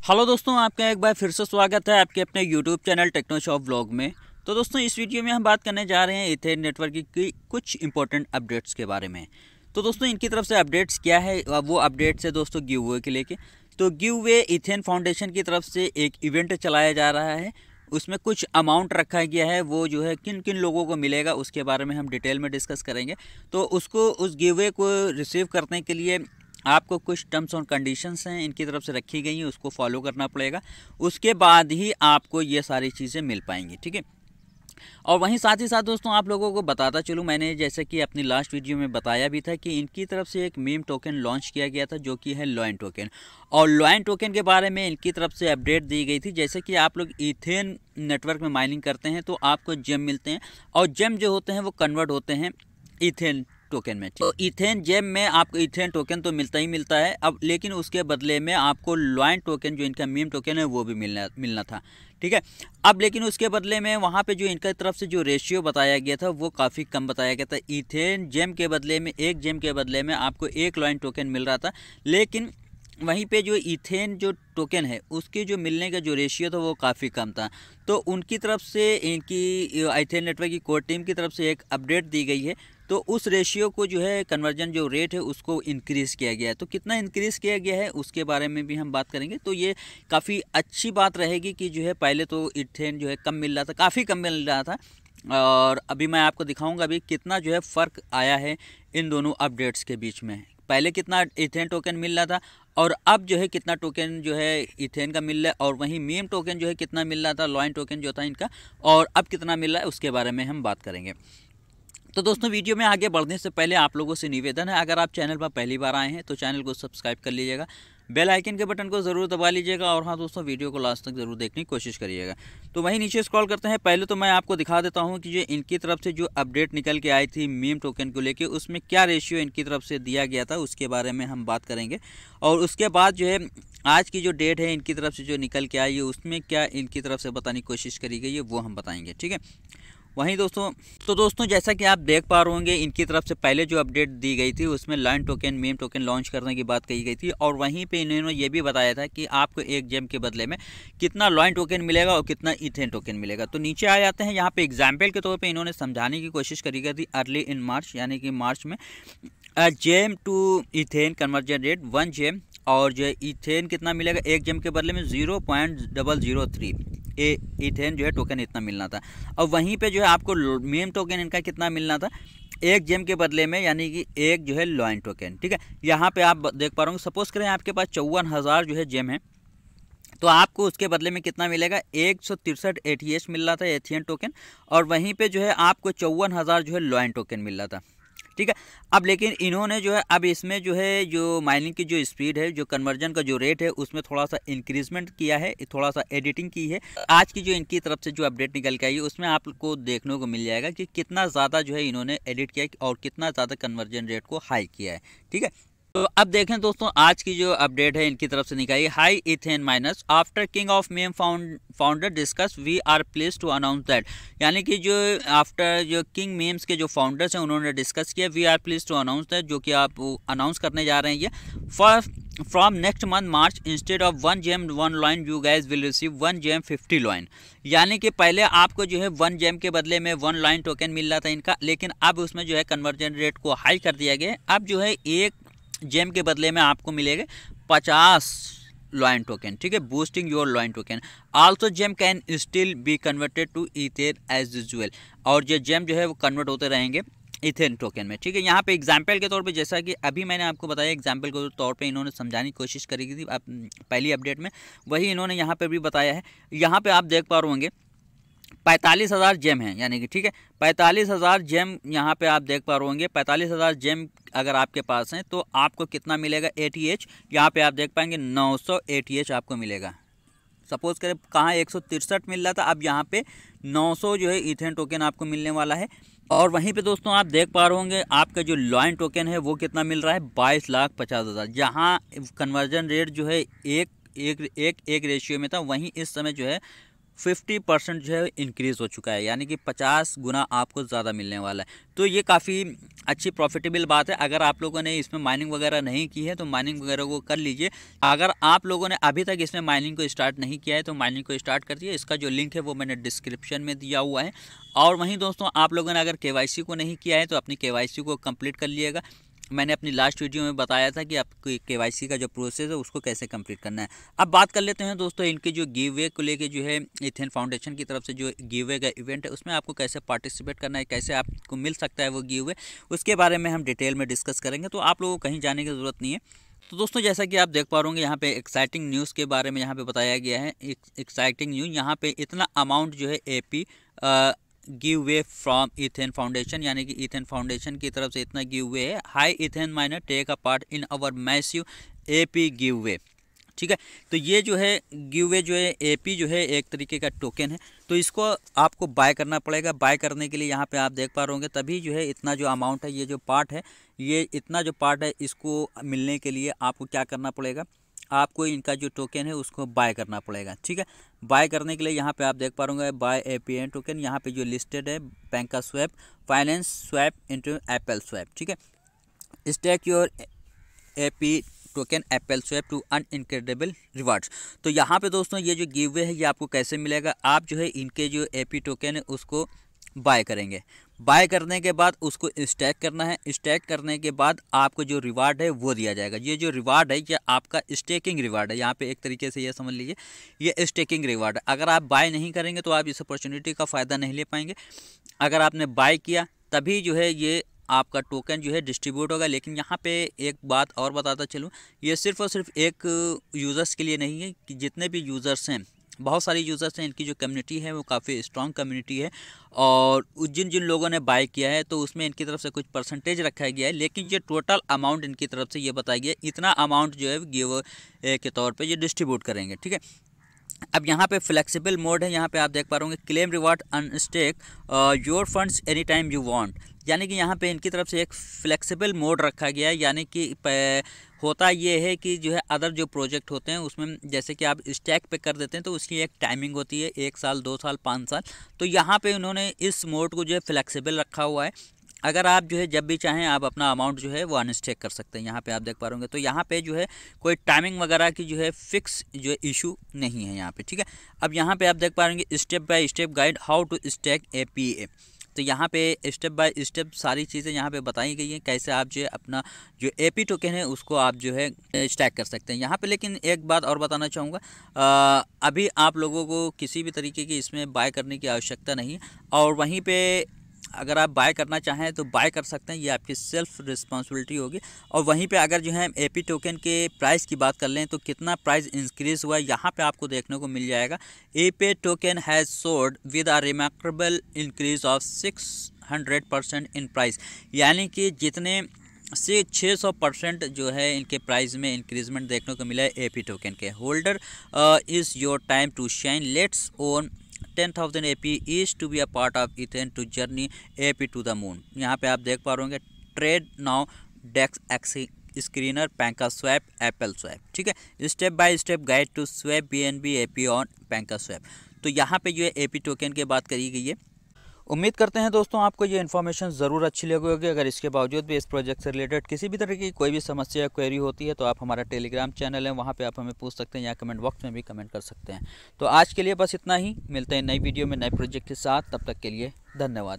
Hello दोस्तों, आपका एक बार फिर से स्वागत है आपके अपने YouTube channel Techno Shop Vlog में। तो दोस्तों, इस वीडियो में हम बात करने जा रहे हैं इथेन नेटवर्क की कुछ इंपॉर्टेंट अपडेट्स के बारे में। तो दोस्तों, इनकी तरफ से अपडेट्स क्या है, वो अपडेट्स है दोस्तों गिव अवे के लेके। तो गिव अवे इथेन फाउंडेशन की तरफ से एक इवेंट चलाया जा रहा है। उसमें कुछ अमाउंट रखा गया है, वो जो है किन किन लोगों को मिलेगा उसके बारे में हम डिटेल में डिस्कस करेंगे। तो उस गिव अवे को रिसीव करने के लिए आपको कुछ टर्म्स और कंडीशंस हैं इनकी तरफ से रखी गई हैं, उसको फॉलो करना पड़ेगा। उसके बाद ही आपको ये सारी चीज़ें मिल पाएंगी, ठीक है। और वहीं साथ ही साथ दोस्तों, आप लोगों को बताता चलूँ, मैंने जैसे कि अपनी लास्ट वीडियो में बताया भी था कि इनकी तरफ से एक मीम टोकन लॉन्च किया गया था, जो कि है लॉयन टोकन। और लॉयन टोकन के बारे में इनकी तरफ से अपडेट दी गई थी। जैसे कि आप लोग इथेन नेटवर्क में माइनिंग करते हैं तो आपको जेम मिलते हैं, और जेम जो होते हैं वो कन्वर्ट होते हैं इथेन टोकन में। तो इथेन जेम में आपको इथेन टोकन तो मिलता ही मिलता है अब, लेकिन उसके बदले में आपको लॉयन टोकन, जो इनका मीम टोकन है, वो भी मिलना था, ठीक है। अब लेकिन उसके बदले में वहाँ पे जो इनका तरफ से जो रेशियो बताया गया था वो काफ़ी कम बताया गया था। इथेन जेम के बदले में, एक जेम के बदले में आपको एक लॉयन टोकन मिल रहा था, लेकिन वहीं पे जो इथेन जो टोकन है उसके जो मिलने का जो रेशियो था वो काफ़ी कम था। तो उनकी तरफ से, इनकी इथेन नेटवर्क की कोर टीम की तरफ से एक अपडेट दी गई है। तो उस रेशियो को जो है, कन्वर्जन जो रेट है उसको इंक्रीज़ किया गया है। तो कितना इंक्रीज़ किया गया है उसके बारे में भी हम बात करेंगे। तो ये काफ़ी अच्छी बात रहेगी कि जो है पहले तो इथेन जो है कम मिल रहा था, काफ़ी कम मिल रहा था, और अभी मैं आपको दिखाऊंगा अभी कितना जो है फ़र्क आया है इन दोनों अपडेट्स के बीच में। पहले कितना इथेन टोकन मिल रहा था और अब जो है कितना टोकन जो है इथेन का मिल रहा है, और वहीं मीम टोकन जो है कितना मिल रहा था, लॉयन टोकन जो था इनका, और अब कितना मिल रहा है उसके बारे में हम बात करेंगे। तो दोस्तों, वीडियो में आगे बढ़ने से पहले आप लोगों से निवेदन है, अगर आप चैनल पर पहली बार आए हैं तो चैनल को सब्सक्राइब कर लीजिएगा, बेल आइकन के बटन को ज़रूर दबा लीजिएगा, और हाँ दोस्तों, वीडियो को लास्ट तक ज़रूर देखने की कोशिश करिएगा। तो वहीं नीचे स्क्रॉल करते हैं। पहले तो मैं आपको दिखा देता हूँ कि जो इनकी तरफ से जो अपडेट निकल के आई थी मीम टोकन को लेके, उसमें क्या रेशियो इनकी तरफ से दिया गया था उसके बारे में हम बात करेंगे। और उसके बाद जो है आज की जो डेट है इनकी तरफ से जो निकल के आई है उसमें क्या इनकी तरफ से बताने की कोशिश करी गई है वो हम बताएंगे, ठीक है। वहीं दोस्तों, जैसा कि आप देख पा रहे होंगे, इनकी तरफ से पहले जो अपडेट दी गई थी उसमें lion token, meme token launch करने की बात कही गई थी, और वहीं पे इन्होंने ये भी बताया था कि आपको एक जेम के बदले में कितना लॉयन टोकन मिलेगा और कितना इथेन टोकन मिलेगा। तो नीचे आ जाते हैं, यहाँ पे एग्जाम्पल के तौर पर इन्होंने समझाने की कोशिश करी गई थी अर्ली इन मार्च, यानी कि मार्च में gem to Ethan conversion rate 1 gem, और जो इथेन कितना मिलेगा एक जेम के बदले में 0.003 इथेन जो है टोकन इतना मिलना था। और वहीं पे जो है आपको मीम टोकन इनका कितना मिलना था एक जेम के बदले में, यानी कि एक जो है लॉयन टोकन, ठीक है। यहाँ पे आप देख पा रहे होंगे, सपोज करें आपके पास 54,000 जो है जेम है, तो आपको उसके बदले में कितना मिलेगा, 163 एटीएच मिल रहा था एथियन टोकन, और वहीं पे जो है आपको 54,000 जो है लॉयन टोकन मिल रहा था, ठीक है। अब लेकिन इन्होंने जो है अब इसमें जो है जो माइनिंग की जो स्पीड है, जो कन्वर्जन का जो रेट है, उसमें थोड़ा सा इंक्रीजमेंट किया है, थोड़ा सा एडिटिंग की है। आज की जो इनकी तरफ से जो अपडेट निकल के आई है उसमें आपको देखने को मिल जाएगा कि कितना ज़्यादा जो है इन्होंने एडिट किया है और कितना ज़्यादा कन्वर्जन रेट को हाई किया है, ठीक है। तो अब देखें दोस्तों, आज की जो अपडेट है इनकी तरफ से निकाली, high Ethan miner after king of meme founder discuss we are pleased to announce that, यानी कि जो आफ्टर जो किंग मीम्स के जो फाउंडर्स हैं उन्होंने डिस्कस किया, we are pleased to announce that, जो कि आप अनाउंस करने जा रहे हैं ये from next month March, instead of 1 gem 1 lion you guys will receive 1 gem 50 lion. यानी कि पहले आपको जो है 1 जेम के बदले में 1 लॉइन टोकन मिल रहा था इनका, लेकिन अब उसमें जो है कन्वर्जन रेट को हाई कर दिया गया है। अब जो है एक जेम के बदले में आपको मिलेगा 50 लॉयन टोकन, ठीक है, boosting your lion token. Also gem can still be converted to Ethan as usual, और जो जेम जो है वो कन्वर्ट होते रहेंगे इथेन टोकन में, ठीक है। यहाँ पे एग्जाम्पल के तौर पे, जैसा कि अभी मैंने आपको बताया, एग्जाम्पल के तौर पे इन्होंने समझाने की कोशिश करी थी पहली अपडेट में, वही इन्होंने यहाँ पे भी बताया है। यहाँ पे आप देख पा रहे होंगे 45,000 जेम हैं, यानी कि ठीक है 45,000 जेम यहाँ पे आप देख पा रहे होंगे। 45,000 जेम अगर आपके पास हैं तो आपको कितना मिलेगा एटीएच, यहाँ पे आप देख पाएंगे 900 एटीएच आपको मिलेगा। सपोज करें कहाँ 163 मिल रहा था, अब यहाँ पे 900 जो है इथेन टोकन आपको मिलने वाला है। और वहीं पे दोस्तों आप देख पा रहे होंगे आपका जो लॉयन टोकन है वो कितना मिल रहा है 22,50,000, जहाँ कन्वर्जन रेट जो है एक रेशियो में था, वहीं इस समय जो है 50% जो है इंक्रीज़ हो चुका है, यानी कि 50 गुना आपको ज़्यादा मिलने वाला है। तो ये काफ़ी अच्छी प्रॉफिटेबल बात है। अगर आप लोगों ने इसमें माइनिंग वगैरह नहीं की है तो माइनिंग वगैरह को कर लीजिए। अगर आप लोगों ने अभी तक इसमें माइनिंग को स्टार्ट नहीं किया है तो माइनिंग को स्टार्ट कर दिए। इसका जो लिंक है वो मैंने डिस्क्रिप्शन में दिया हुआ है। और वहीं दोस्तों, आप लोगों ने अगर KYC को नहीं किया है तो अपनी KYC को कंप्लीट कर लिएगा। मैंने अपनी लास्ट वीडियो में बताया था कि आपको KYC का जो प्रोसेस है उसको कैसे कंप्लीट करना है। अब बात कर लेते हैं दोस्तों इनके जो गिव वे को लेके जो है इथेन फाउंडेशन की तरफ से जो गिव वे का इवेंट है उसमें आपको कैसे पार्टिसिपेट करना है, कैसे आपको मिल सकता है वो गिव वे, उसके बारे में हम डिटेल में डिस्कस करेंगे। तो आप लोगों को कहीं जाने की ज़रूरत नहीं है। तो दोस्तों, जैसा कि आप देख पा रहे होंगे यहाँ पे एक्साइटिंग न्यूज़ के बारे में यहाँ पे बताया गया है। एक्साइटिंग न्यूज़ यहाँ पे इतना अमाउंट जो है AP give way from ethane foundation, यानी कि इथेन फाउंडेशन की तरफ से इतना गिव वे है। High Ethan miner take a part in our massive AP giveaway. ठीक है, तो ये जो है गिव वे जो है AP जो है एक तरीके का टोकन है, तो इसको आपको बाय करना पड़ेगा। बाय करने के लिए यहाँ पे आप देख पा रहे होंगे, तभी जो है इतना जो अमाउंट है, ये जो पार्ट है, ये इतना जो पार्ट है, इसको मिलने के लिए आपको क्या करना पड़ेगा, आपको इनका जो टोकन है उसको बाय करना पड़ेगा। ठीक है, बाय करने के लिए यहाँ पे आप देख पा रहे बाय APN टोकन, यहाँ पे जो लिस्टेड है PancakeSwap, finance swap into apple swap. ठीक है, stake your AP token apple swap to earn incredible rewards. तो यहाँ पे दोस्तों ये जो गिव वे है ये आपको कैसे मिलेगा, आप जो है इनके जो AP टोकन है उसको बाय करेंगे। बाय करने के बाद उसको स्टैक करना है। स्टैक करने के बाद आपको जो रिवार्ड है वो दिया जाएगा। ये जो रिवार्ड है ये आपका स्टेकिंग रिवार्ड है। यहाँ पे एक तरीके से ये समझ लीजिए ये स्टेकिंग रिवार्ड है। अगर आप बाय नहीं करेंगे तो आप इस अपॉर्चुनिटी का फ़ायदा नहीं ले पाएंगे। अगर आपने बाय किया तभी जो है ये आपका टोकन जो है डिस्ट्रीब्यूट होगा। लेकिन यहाँ पे एक बात और बताता चलूँ, ये सिर्फ और सिर्फ एक यूज़र्स के लिए नहीं है, कि जितने भी यूज़र्स हैं, बहुत सारे यूज़र्स हैं, इनकी जो कम्युनिटी है वो काफ़ी स्ट्रॉन्ग कम्युनिटी है। और जिन जिन लोगों ने बाय किया है तो उसमें इनकी तरफ से कुछ परसेंटेज रखा गया है, लेकिन ये टोटल अमाउंट इनकी तरफ से ये बताया गया इतना अमाउंट जो है गिव के तौर पे ये डिस्ट्रीब्यूट करेंगे। ठीक है, अब यहाँ पे फ्लेक्सिबल मोड है। यहाँ पे आप देख पा रहे होंगे claim reward unstake your funds any time you want, यानी कि यहाँ पे इनकी तरफ से एक फ्लेक्सिबल मोड रखा गया है। यानी कि होता ये है कि जो है अदर जो प्रोजेक्ट होते हैं उसमें जैसे कि आप स्टैक पे कर देते हैं तो उसकी एक टाइमिंग होती है, 1 साल 2 साल 5 साल। तो यहाँ पे उन्होंने इस मोड को जो है फ्लेक्सिबल रखा हुआ है। अगर आप जो है जब भी चाहें आप अपना अमाउंट जो है वो अनस्टेक कर सकते हैं। यहाँ पे आप देख पा रहे होंगे, तो यहाँ पे जो है कोई टाइमिंग वगैरह की जो है फिक्स जो है इशू नहीं है यहाँ पे। ठीक है, अब यहाँ पे आप देख पा रहे हैं step by step guide how to stack APA। तो यहाँ पे स्टेप बाय स्टेप सारी चीज़ें यहाँ पे बताई गई हैं, कैसे आप जो है अपना जो AP टोकन है उसको आप जो है स्टैक कर सकते हैं यहाँ पे। लेकिन एक बात और बताना चाहूँगा, अभी आप लोगों को किसी भी तरीके की इसमें बाय करने की आवश्यकता नहीं। और वहीं पे अगर आप बाय करना चाहें तो बाय कर सकते हैं, ये आपकी सेल्फ रिस्पॉन्सिबिलिटी होगी। और वहीं पे अगर जो है AP टोकन के प्राइस की बात कर लें तो कितना प्राइस इंक्रीज़ हुआ है यहाँ पे आपको देखने को मिल जाएगा। AP token has sold with a remarkable increase of 600% in price, यानी कि जितने से 600% जो है इनके प्राइस में इंक्रीजमेंट देखने को मिला है AP टोकन के। Holder is your time to shine, let's own 10,000 AP is to be a part of Ethan to journey AP to the moon। यहाँ पे आप देख पा रहे होंगे trade now DexScreener PancakeSwap apple swap. ठीक है, step by step guide to swap BNB AP on PancakeSwap. तो यहाँ पे जो है AP टोकन की बात करी गई है। उम्मीद करते हैं दोस्तों आपको ये इन्फॉर्मेशन ज़रूर अच्छी लगी होगी। अगर इसके बावजूद भी इस प्रोजेक्ट से रिलेटेड किसी भी तरह की कोई भी समस्या या क्वेरी होती है तो आप हमारा टेलीग्राम चैनल है वहाँ पे आप हमें पूछ सकते हैं या कमेंट बॉक्स में भी कमेंट कर सकते हैं। तो आज के लिए बस इतना ही, मिलते हैं नई वीडियो में नए प्रोजेक्ट के साथ, तब तक के लिए धन्यवाद।